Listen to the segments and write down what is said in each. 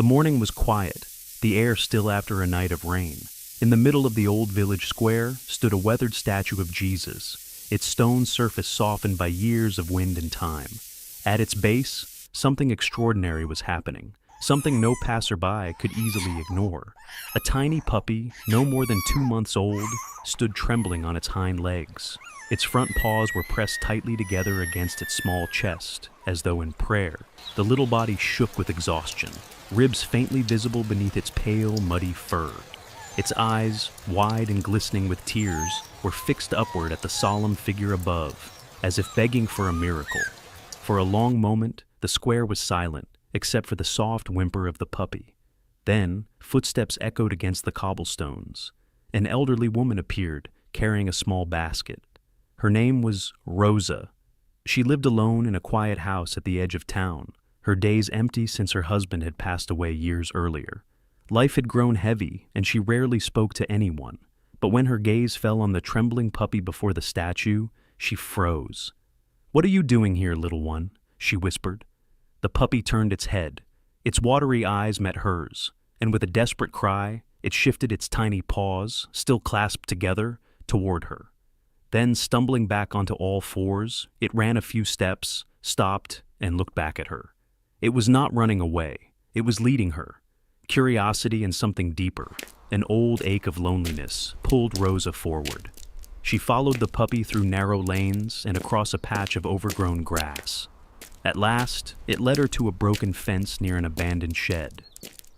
The morning was quiet, the air still after a night of rain. In the middle of the old village square stood a weathered statue of Jesus, its stone surface softened by years of wind and time. At its base, something extraordinary was happening, something no passerby could easily ignore. A tiny puppy, no more than 2 months old, stood trembling on its hind legs. Its front paws were pressed tightly together against its small chest, as though in prayer. The little body shook with exhaustion, ribs faintly visible beneath its pale, muddy fur. Its eyes, wide and glistening with tears, were fixed upward at the solemn figure above, as if begging for a miracle. For a long moment, the square was silent, except for the soft whimper of the puppy. Then, footsteps echoed against the cobblestones. An elderly woman appeared, carrying a small basket. Her name was Rosa. She lived alone in a quiet house at the edge of town, her days empty since her husband had passed away years earlier. Life had grown heavy, and she rarely spoke to anyone. But when her gaze fell on the trembling puppy before the statue, she froze. "What are you doing here, little one?" she whispered. The puppy turned its head. Its watery eyes met hers, and with a desperate cry, it shifted its tiny paws, still clasped together, toward her. Then, stumbling back onto all fours, it ran a few steps, stopped, and looked back at her. It was not running away. It was leading her. Curiosity and something deeper, an old ache of loneliness, pulled Rosa forward. She followed the puppy through narrow lanes and across a patch of overgrown grass. At last, it led her to a broken fence near an abandoned shed.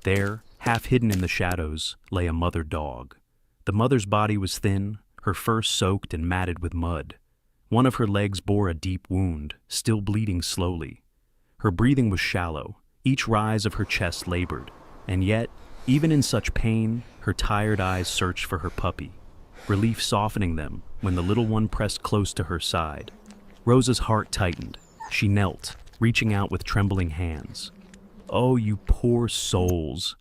There, half hidden in the shadows, lay a mother dog. The mother's body was thin, her fur soaked and matted with mud. One of her legs bore a deep wound, still bleeding slowly. Her breathing was shallow, each rise of her chest labored, and yet, even in such pain, her tired eyes searched for her puppy, relief softening them when the little one pressed close to her side. Rosa's heart tightened. She knelt, reaching out with trembling hands. "Oh, you poor souls!"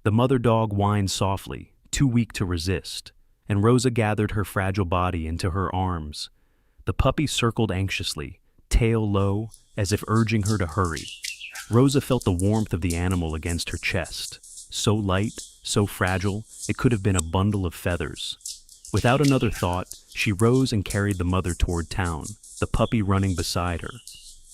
The mother dog whined softly, too weak to resist, and Rosa gathered her fragile body into her arms. The puppy circled anxiously, tail low, as if urging her to hurry. Rosa felt the warmth of the animal against her chest, so light, so fragile, it could have been a bundle of feathers. Without another thought, she rose and carried the mother toward town, the puppy running beside her.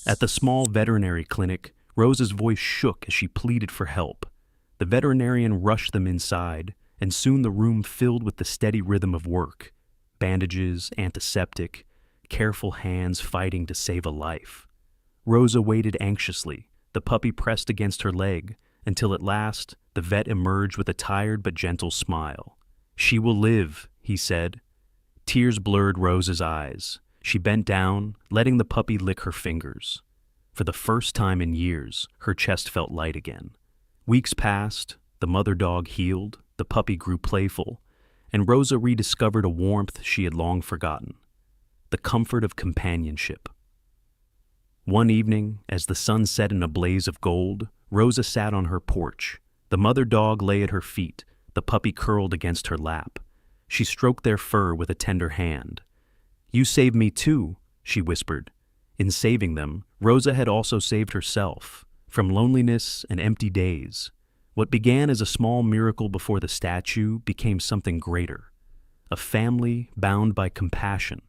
At the small veterinary clinic, Rosa's voice shook as she pleaded for help. The veterinarian rushed them inside, and soon the room filled with the steady rhythm of work. Bandages, antiseptic, careful hands fighting to save a life. Rosa waited anxiously, the puppy pressed against her leg, until at last the vet emerged with a tired but gentle smile. "She will live," he said. Tears blurred Rosa's eyes. She bent down, letting the puppy lick her fingers. For the first time in years, her chest felt light again. Weeks passed, the mother dog healed, the puppy grew playful, and Rosa rediscovered a warmth she had long forgotten. The comfort of companionship. One evening, as the sun set in a blaze of gold, Rosa sat on her porch. The mother dog lay at her feet, the puppy curled against her lap. She stroked their fur with a tender hand. "You saved me too," she whispered. In saving them, Rosa had also saved herself, from loneliness and empty days. What began as a small miracle before the statue became something greater. A family bound by compassion,